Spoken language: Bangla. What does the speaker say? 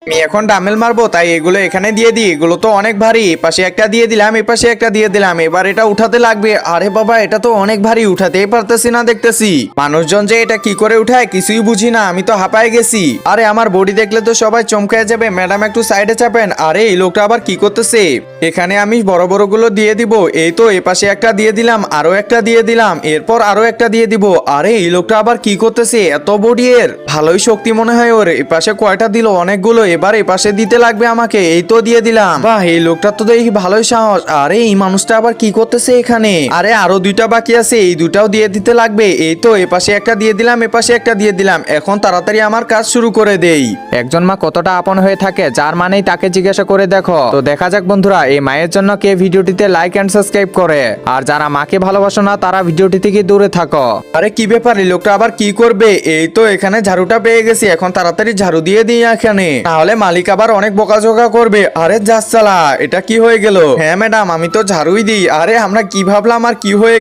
আমি এখন ডামেল মারবো, তাই এগুলো এখানে দিয়ে দিই। এগুলো তো অনেক ভারী, এপাশে একটা দিয়ে দিলাম, এপাশে একটা দিয়ে দিলাম। এবার এটা উঠাতে লাগবে। আরে বাবা, এটা তো অনেক ভারী, উঠাতেই পারতেছি না দেখতেছি। মানুষজন যে এটা কি করে উঠায় কিছুই বুঝি না, আমি তো হাঁপায় গেছি। আরে আমার বডি দেখলে তো সবাই চমকে যাবে। ম্যাডাম একটু সাইডে চাপেন। আরে এই লোকটা আবার কি করতেছে? এখানে আমি বড় বড় গুলো দিয়ে দিব। এই তো এপাশে একটা দিয়ে দিলাম, আরো একটা দিয়ে দিলাম, এরপর আরো একটা দিয়ে দিব। আরে এই লোকটা আবার কি করতেছে? এত বডি এর, ভালোই শক্তি মনে হয় ওর। এপাশে কয়টা দিল? অনেকগুলো। এবার এপাশে দিতে লাগবে আমাকে। এই তো দিয়ে দিলাম। বাহ, এই লোকটা তো দেখি ভালোই সাহস। আরে এই মানুষটা আবার কি করতেছে এখানে? আরে আরো দুইটা বাকি আছে, এই দুটাও দিয়ে দিতে লাগবে। এই তো এপাশে একটা দিয়ে দিলাম, এপাশে একটা দিয়ে দিলাম। এখন তাড়াতাড়ি আমার কাজ শুরু করে দেই। একজন মা কতটা আপন হয়ে থাকে, যার মানেই তাকে জিজ্ঞাসা করে দেখো। তো দেখা যাক বন্ধুরা, এই মায়ের জন্য কে ভিডিওটিতে লাইক এন্ড সাবস্ক্রাইব করে। আর যারা মাকে ভালোবাসো না, তারা ভিডিওটি থেকে দূরে থাকো। আরে কি ব্যাপার, এই লোকটা আবার কি করবে? এই তো এখানে ঝাড়ুটা পেয়ে গেছি, এখন তাড়াতাড়ি ঝাড়ু দিয়ে দিই এখানে, তাহলে মালিক আবার অনেক বকাঝকা করবে। আরে যাস চালা, এটা কি হয়ে গেল? হ্যাঁ ম্যাডাম, আমি তো ঝাড়ুই দিই। আরে আমরা কি ভাবলাম আর কি হয়ে